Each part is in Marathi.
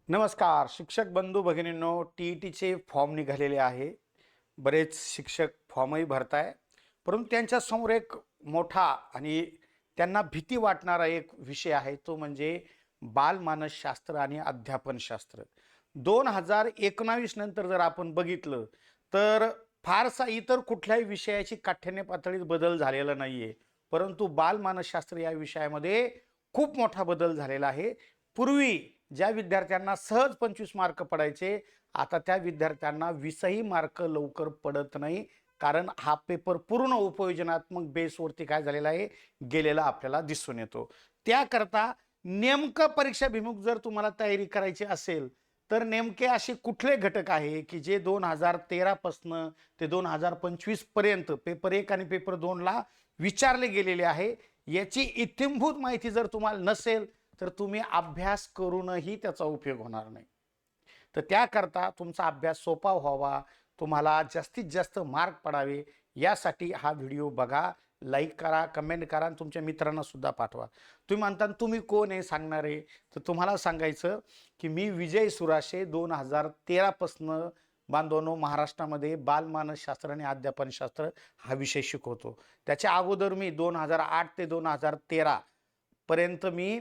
नमस्कार शिक्षक बंधू भगिनींनो, टी फॉर्म निघालेले आहे. बरेच शिक्षक फॉर्मही भरताय, परंतु त्यांच्यासमोर एक मोठा आणि त्यांना भीती वाटणारा एक विषय आहे, तो म्हणजे बालमानसशास्त्र आणि अध्यापनशास्त्र. 2019 नंतर जर आपण बघितलं तर फारसा इतर कुठल्याही विषयाची काठिण्य पातळीत बदल झालेला नाहीये, परंतु बालमानसशास्त्र या विषयामध्ये खूप मोठा बदल झालेला आहे. पूर्वी ज्या विद्यार्थ्यांना सहज 25 मार्क पडायचे, आता त्या विद्यार्थ्यांना 20ही मार्क लवकर पडत नाही. कारण हा पेपर पूर्ण उपयोजनात्मक बेसवरती काय झालेला आहे, गेलेला आपल्याला दिसून येतो. त्याकरता नेमकं परीक्षाभिमुख जर तुम्हाला तयारी करायची असेल, तर नेमके असे कुठले घटक आहे की जे 2013 पासनं ते 2025 पर्यंत पेपर 1 आणि पेपर 2 ला विचारले गेलेले आहे. याची इत्थंभूत माहिती जर तुम्हाला नसेल, तर तुम्ही अभ्यास करूनही त्याचा उपयोग होणार नाही. तर त्याकरता तुमचा अभ्यास सोपा व्हावा, तुम्हाला जास्तीत जास्त मार्क पडावे, यासाठी हा व्हिडिओ बघा, लाईक करा, कमेंट करा आणि तुमच्या मित्रांना सुद्धा पाठवा. तुम्ही म्हणता तुम्ही कोण आहे सांगणारे, तर तुम्हाला सांगायचं की मी विजय सुराशे 2013 पासनं बांधवांनो महाराष्ट्रामध्ये बालमानसशास्त्र आणि अध्यापनशास्त्र हा विषय शिकवतो. त्याच्या अगोदर मी 2008 ते 2013 पर्यंत मी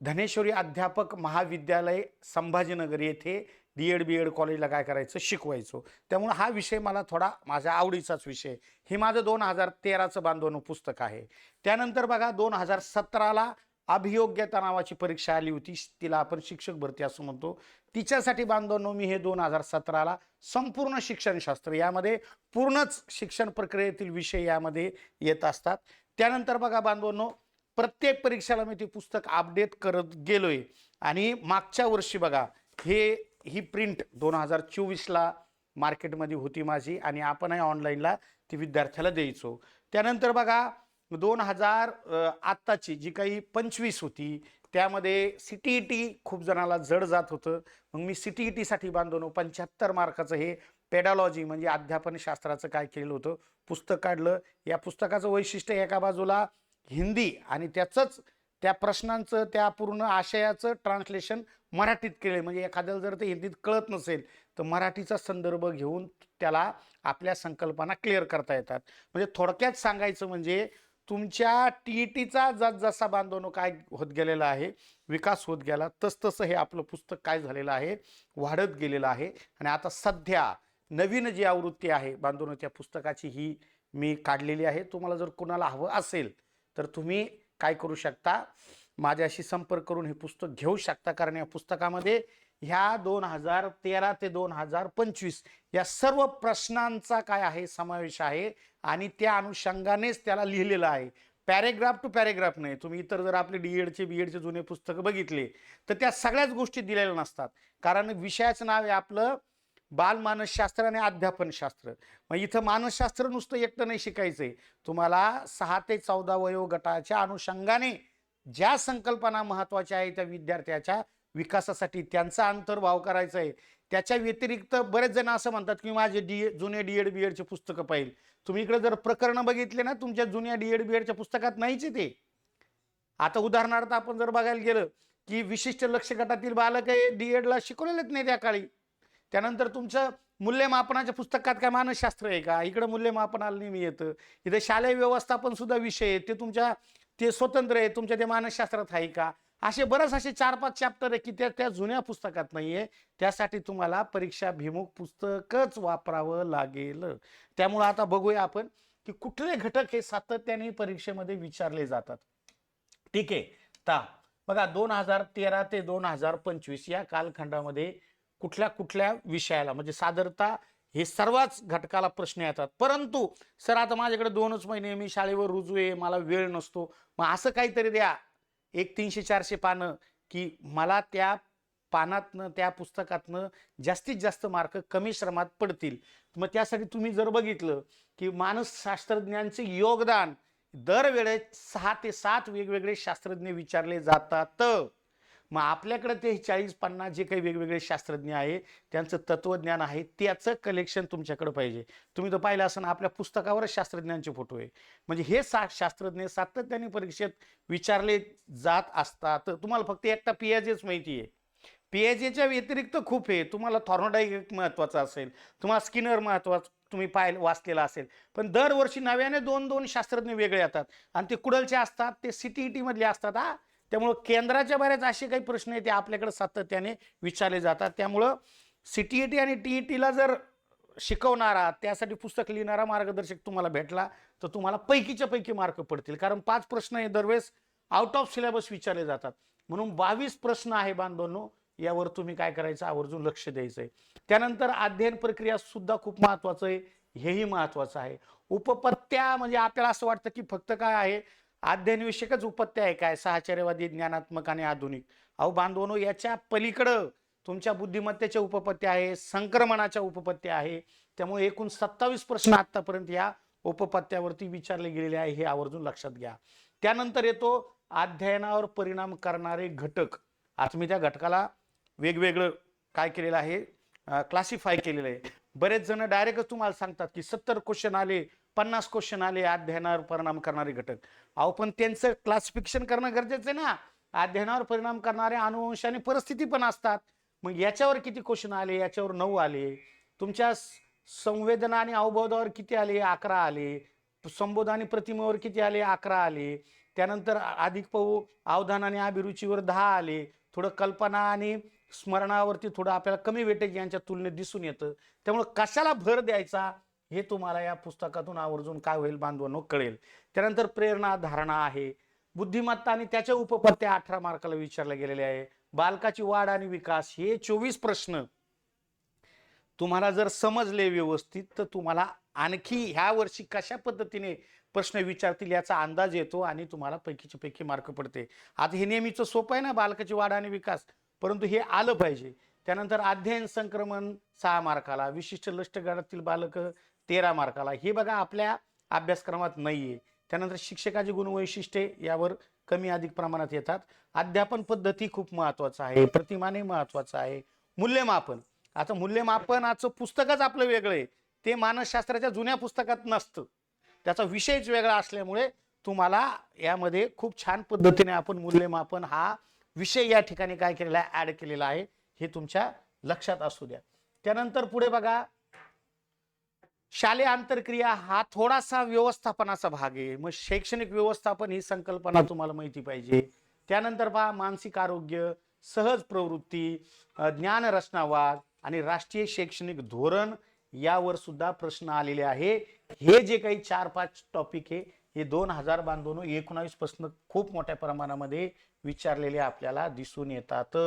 धनेश्वरी अध्यापक महाविद्यालय संभाजीनगर येथे डी-एड बी-एड कॉलेजला काय करायचं, शिकवायचो. त्यामुळे हा विषय मला थोडा माझ्या आवडीचाच विषय. हे माझं 2013चं बांधवांनो पुस्तक आहे. त्यानंतर बघा 2017ला अभियोग्यता नावाची परीक्षा आली होती, तिला आपण शिक्षक भरती असं म्हणतो. तिच्यासाठी बांधवांनो मी हे 2017ला संपूर्ण शिक्षणशास्त्र यामध्ये पूर्णच शिक्षण प्रक्रियेतील विषय यामध्ये येत असतात. त्यानंतर बघा बांधवांनो, प्रत्येक परीक्षेला मी ते पुस्तक अपडेट करत गेलोय. आणि मागच्या वर्षी बघा ही प्रिंट 2024ला मार्केटमध्ये होती माझी, आणि आपणही ऑनलाईनला ती विद्यार्थ्याला द्यायचो. त्यानंतर बघा 2000 आत्ताची जी काही 25 होती, त्यामध्ये सी-टी-ई-टी खूप जणाला जड जात होतं. मग मी सी-टी-ई-टीसाठी बांधवनो 75 मार्काचं हे पेडॉलॉजी म्हणजे अध्यापनशास्त्राचं काय केलं होतं, पुस्तक काढलं. या पुस्तकाचं वैशिष्ट्य एका बाजूला हिंदी आणि त्याचंच त्या प्रश्नांचं त्या पूर्ण आशयाचं ट्रान्सलेशन मराठीत केले, म्हणजे एखाद्याला जर ते हिंदीत कळत नसेल तर मराठीचा संदर्भ घेऊन त्याला आपल्या संकल्पना क्लिअर करता येतात. म्हणजे थोडक्यात सांगायचं म्हणजे तुमच्या टी-ई-टीचा जसा बांधवनो काय होत गेलेला आहे, विकास होत गेला, तसतसं हे आपलं पुस्तक काय झालेलं आहे, वाढत गेलेलं आहे. आणि आता सध्या नवीन जी आवृत्ती आहे बांधवनो, त्या पुस्तकाची ही मी काढलेली आहे. तुम्हाला जर कोणाला हवं असेल तर तुम्ही काय करू शकता, माझ्याशी संपर्क करून हे पुस्तक घेऊ शकता. कारण या पुस्तकामध्ये ह्या 2013 ते 2025 या सर्व प्रश्नांचा काय आहे, समावेश आहे. आणि त्या अनुषंगानेच त्याला लिहिलेलं आहे. पॅरेग्राफ टू पॅरेग्राफ नाही. तुम्ही इतर जर आपले डी-एडचे बी-एडचे जुने पुस्तकं बघितले तर त्या सगळ्याच गोष्टी दिलेल्या नसतात. कारण विषयाचं नाव आहे आपलं बालमानसशास्त्र आणि अध्यापनशास्त्र. मग इथं मानसशास्त्र नुसतं एकटं नाही शिकायचंय. तुम्हाला 6 ते 14 वयोगटाच्या अनुषंगाने ज्या संकल्पना महत्वाच्या आहेत त्या विद्यार्थ्याच्या विकासासाठी त्यांचा अंतर्भाव करायचा आहे. त्याच्या व्यतिरिक्त बरेच जण असं म्हणतात की माझे जुने डी-एड बी-एडचे पुस्तकं पाहिजे. तुम्ही इकडे जर प्रकरण बघितले ना, तुमच्या जुन्या डी-एड बी-एडच्या पुस्तकात नाहीच ते. आता उदाहरणार्थ आपण जर बघायला गेलं की विशिष्ट लक्ष गटातील बालक डी-एडला शिकवलेलेच नाही त्या काळी. त्यानंतर तुमचं मूल्यमापनाच्या पुस्तकात काय मानसशास्त्र आहे का? इकडं मूल्यमापनाला नेहमी येतं. इथं शालेय व्यवस्थापन सुद्धा विषय आहे, ते स्वतंत्र आहे, तुमच्या ते मानसशास्त्रात आहे का? असे 4-5 चॅप्टर आहे की त्या जुन्या पुस्तकात नाहीये. त्यासाठी तुम्हाला परीक्षाभिमुख पुस्तकच वापरावं लागेल. त्यामुळे आता बघूया आपण की कुठले घटक हे सातत्याने परीक्षेमध्ये विचारले जातात. ठीक आहे. ता बघा 2013 ते 2025 या कालखंडामध्ये कुठल्या कुठल्या विषयाला म्हणजे साधारणतः हे सर्वच घटकाला प्रश्न येतात. परंतु सर आता माझ्याकडे 2च महिने, मी शाळेवर रुजू आहे, मला वेळ नसतो, मग असं काहीतरी द्या एक 300-400 पानं की मला त्या पानातनं त्या पुस्तकातनं जास्तीत जास्त मार्क कमी श्रमात पडतील. मग त्यासाठी तुम्ही जर बघितलं की मानसशास्त्रज्ञांचे योगदान दरवेळेस 6 ते 7 वेगवेगळे शास्त्रज्ञ विचारले जातात. मग आपल्याकडे ते 40-50 जे काही वेगवेगळे शास्त्रज्ञ आहे त्यांचं तत्वज्ञान आहे त्याचं कलेक्शन तुमच्याकडे पाहिजे. तुम्ही तर पाहिलं असं आपल्या पुस्तकावरच शास्त्रज्ञांचे फोटो आहे. म्हणजे हे शास्त्रज्ञ सातत्याने परीक्षेत विचारले जात असतात. तुम्हाला फक्त एकटा पियाजेच माहिती आहे. पीएचच्या व्यतिरिक्त खूप आहे. तुम्हाला थॉर्नडाईक महत्त्वाचं असेल, तुम्हाला स्किनर महत्त्वाचं तुम्ही वाचलेला असेल. पण दरवर्षी नव्याने 2-2 शास्त्रज्ञ वेगळे येतात आणि ते कुडलचे असतात, ते सीटीईटी मधले असतात हां. त्यामुळं केंद्राच्या बऱ्याच असे काही प्रश्न आहेत ते आपल्याकडे सातत्याने विचारले जातात. त्यामुळं सीटीईटी आणि टीईटीला जर शिकवणारा, त्यासाठी पुस्तक लिहिणारा मार्गदर्शक तुम्हाला भेटला, तर तुम्हाला पैकीच्या पैकी मार्क पडतील. कारण 5 प्रश्न हे दरवेळेस आउट ऑफ सिलेबस विचारले जातात. म्हणून 22 प्रश्न आहे बांधवांनो, यावर तुम्ही काय करायचं, आवर्जून लक्ष द्यायचंय. त्यानंतर अध्ययन प्रक्रिया सुद्धा खूप महत्वाचं आहे, हेही महत्वाचं आहे. उपपत्त्या म्हणजे आपल्याला असं वाटतं की फक्त काय आहे, अध्ययन विषयकच उपपत्त्या आहे काय, साहचर्यवादी, ज्ञानात्मक आणि आधुनिक. अहो बांधवांनो, याच्या पलीकडं तुमच्या बुद्धिमत्तेच्या उपपत्त्या आहे, संक्रमणाच्या उपपत्त्या आहे. त्यामुळे एकूण 27 प्रश्न आतापर्यंत या उपपत्त्यावरती विचारले गेलेले आहे, हे आवर्जून लक्षात घ्या. त्यानंतर येतो अध्ययनावर परिणाम करणारे घटक. आता मी त्या घटकाला वेगवेगळं काय केलेलं आहे, क्लासिफाय केलेलं आहे. बरेच जण डायरेक्टच तुम्हाला सांगतात की 70 क्वेश्चन आले, 50 क्वेश्चन आले अध्ययनावर परिणाम करणारे घटक. अहो पण त्यांचं क्लासिफिकेशन करणं गरजेचं आहे ना. अध्ययनावर परिणाम करणारे अनुवंश आणि परिस्थिती पण असतात. मग याच्यावर किती क्वेश्चन आले, याच्यावर 9 आले. तुमच्या संवेदना आणि अवबोधावर किती आले, 11 आले. संबोध आणि प्रतिमेवर किती आले, 11 आले. त्यानंतर अधिक पाहू अवधान आणि अभिरुचीवर 10 आले. थोडं कल्पना आणि स्मरणावरती थोडं आपल्याला कमी वेटेज यांच्या तुलनेत दिसून येतं. त्यामुळे कशाला भर द्यायचा हे तुम्हाला या पुस्तकातून आवर्जून काय होईल बांधवांनो कळेल. त्यानंतर प्रेरणा, धारणा आहे. बुद्धिमत्ता आणि त्याच्या उपपत्त्या 18 मार्काला विचारल्या गेलेल्या आहे. बालकाची वाढ आणि विकास हे 24 प्रश्न तुम्हाला जर समजले व्यवस्थित, तर तुम्हाला आणखी ह्या वर्षी कशा पद्धतीने प्रश्न विचारतील याचा अंदाज येतो आणि तुम्हाला पैकीच्या पैकी मार्क पडते. आता हे नेहमीच सोपं आहे ना, बालकाची वाढ आणि विकास, परंतु हे आलं पाहिजे. त्यानंतर अध्ययन संक्रमण 6 मार्काला, विशिष्ट लष्करातील बालक 13 मार्काला. हे बघा आपल्या अभ्यासक्रमात नाहीये. त्यानंतर शिक्षकाची गुणवैशिष्ट्ये यावर कमी अधिक प्रमाणात येतात. अध्यापन पद्धती खूप महत्वाचं आहे, प्रतिमाने महत्वाचं आहे. मूल्यमापन, आता मूल्यमापनाचं पुस्तकच आपलं वेगळं आहे, ते मानसशास्त्राच्या जुन्या पुस्तकात नसतं. त्याचा विषयच वेगळा असल्यामुळे तुम्हाला यामध्ये खूप छान पद्धतीने आपण मूल्यमापन हा विषय या ठिकाणी काय केलेला आहे, ऍड केलेला आहे, हे तुमच्या लक्षात असू द्या. त्यानंतर पुढे बघा, शालेय आंतरक्रिया हा थोडासा व्यवस्थापनाचा भाग आहे. मग शैक्षणिक व्यवस्थापन ही संकल्पना तुम्हाला माहिती पाहिजे. त्यानंतर पहा मानसिक आरोग्य, सहज प्रवृत्ती, ज्ञान रचनावाद आणि राष्ट्रीय शैक्षणिक धोरण यावर सुद्धा प्रश्न आलेले आहे. हे जे काही 4-5 टॉपिक आहे, हे 2000 बांधून 19 प्रश्न खूप मोठ्या प्रमाणामध्ये विचारलेले आपल्याला दिसून येतात.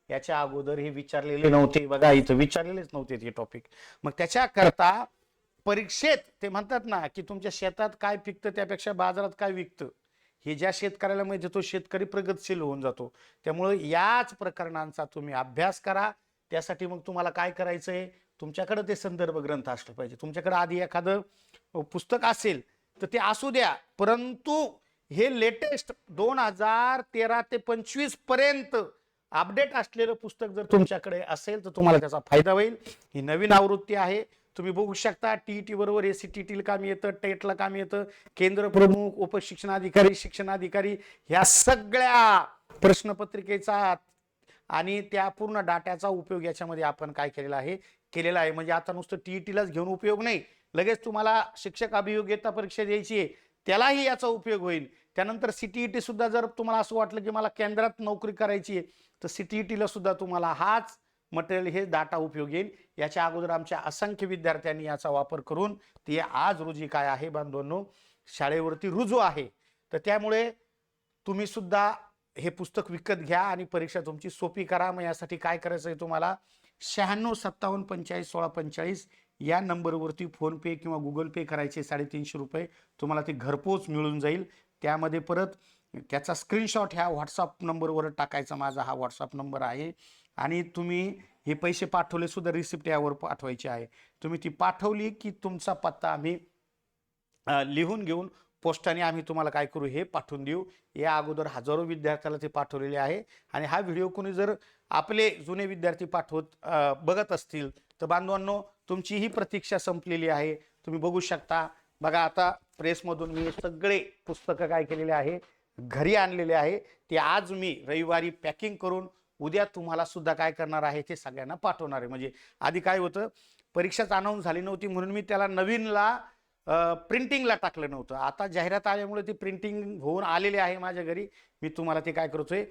याच्या अगोदर हे विचारलेले नव्हते, बघा इथं विचारलेलेच नव्हते हे टॉपिक. मग त्याच्याकरता परीक्षेत ते म्हणतात ना की तुमच्या शेतात काय पिकतं त्यापेक्षा बाजारात काय विकतं, हे ज्या शेतकऱ्याला माहिती तो शेतकरी प्रगतशील होऊन जातो. त्यामुळे याच प्रकरणांचा तुम्ही अभ्यास करा. त्यासाठी मग तुम्हाला काय करायचंय, तुमच्याकडे ते संदर्भ ग्रंथ असलं पाहिजे. तुमच्याकडे आधी एखादं पुस्तक असेल तर ते असू द्या, परंतु हे लेटेस्ट 2013 ते 25 पर्यंत अपडेट असलेलं पुस्तक जर तुमच्याकडे असेल तर तुम्हाला त्याचा फायदा होईल. ही नवीन आवृत्ती आहे. तुम्ही बघू शकता टीईटी बरोबर एसीटीटीला काम येतं, टेटला काम येतं, केंद्र प्रमुख, उपशिक्षणाधिकारी, शिक्षणाधिकारी ह्या सगळ्या प्रश्नपत्रिकेचा आणि त्या पूर्ण डाट्याचा उपयोग याच्यामध्ये आपण काय केलेला आहे. म्हणजे आता नुसतं टीईटीलाच घेऊन उपयोग नाही, लगेच तुम्हाला शिक्षक अभियोग्यता परीक्षा द्यायची आहे त्यालाही याचा उपयोग होईल. त्यानंतर सीटीईटी सुद्धा जर तुम्हाला असं वाटलं की मला केंद्रात नोकरी करायची आहे तर सीटीईटीला सुद्धा तुम्हाला हाच मटेरियल हे डाटा उपयोग येईल. याच्या अगोदर आमच्या असंख्य विद्यार्थ्यांनी याचा वापर करून ते आज रोजी काय आहे बांधवांनो शाळेवरती रुजू आहे. तर त्यामुळे तुम्ही सुद्धा हे पुस्तक विकत घ्या आणि परीक्षा तुमची सोपी करा. मग यासाठी काय करायचं आहे तुम्हाला, 9657451645 या नंबरवरती फोन पे किंवा गुगल पे करायचे. 350 रुपये तुम्हाला ते घरपोच मिळून जाईल. त्यामध्ये परत त्याचा स्क्रीनशॉट ह्या व्हॉट्सअप नंबरवर टाकायचा, माझा हा व्हॉट्सअप नंबर आहे. आणि तुम्ही हे पैसे पाठवले सुद्धा रिसिप्ट यावर पाठवायची आहे. तुम्ही ती पाठवली की तुमचा पत्ता आम्ही लिहून घेऊन पोस्टाने आम्ही तुम्हाला काय करू, हे पाठवून देऊ. या अगोदर हजारो विद्यार्थ्याला ते पाठवलेले आहे. आणि हा व्हिडिओ कोणी जर आपले जुने विद्यार्थी बघत असतील तर बांधवांनो तुमची ही प्रतीक्षा संपलेली आहे. तुम्ही बघू शकता, बघा आता प्रेसमधून मी सगळे पुस्तकं काय केलेले आहे, घरी आणलेले आहे. ते आज मी रविवारी पॅकिंग करून उद्या तुम्हाला सुद्धा काय करणार आहे ते सगळ्यांना पाठवणार आहे. म्हणजे आधी काय होतं, परीक्षाच अनाऊन्स झाली नव्हती म्हणून मी त्याला नवीनला प्रिंटिंगला टाकलं नव्हतं. आता जाहिरात आल्यामुळे ती प्रिंटिंग होऊन आलेली आहे माझ्या घरी. मी तुम्हाला ते काय करतोय,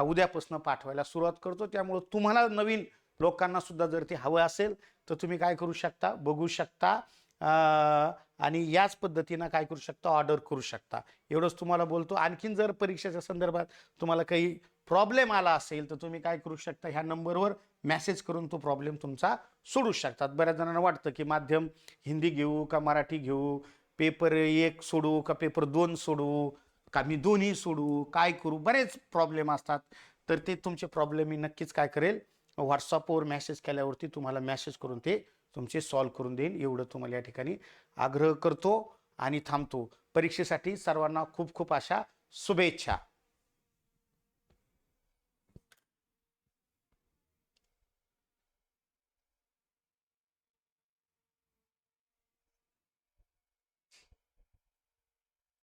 उद्यापासून पाठवायला सुरुवात करतो. त्यामुळे तुम्हाला नवीन लोकांना सुद्धा जर ते हवं असेल तर तुम्ही काय करू शकता, बघू शकता आणि याच पद्धतीनं काय करू शकता, ऑर्डर करू शकता. एवढंच तुम्हाला बोलतो. आणखीन जर परीक्षेच्या संदर्भात तुम्हाला काही प्रॉब्लेम आला असेल तर तुम्ही काय करू शकता, ह्या नंबरवर मेसेज करून तो प्रॉब्लेम तुमचा सोडू शकतात. बऱ्याच जणांना वाटतं की माध्यम हिंदी घेऊ का मराठी घेऊ, पेपर 1 सोडू का पेपर 2 सोडू का मी दोन्ही सोडू, काय करू, बरेच प्रॉब्लेम असतात. तर ते तुमचे प्रॉब्लेम मी नक्कीच काय करेल, व्हॉट्सअपवर मेसेज केल्यावरती तुम्हाला मेसेज करून ते तुमचे सॉल्व्ह करून देईन. एवढं तुम्हाला या ठिकाणी आग्रह करतो आणि थांबतो. परीक्षेसाठी सर्वांना खूप खूप अशा शुभेच्छा.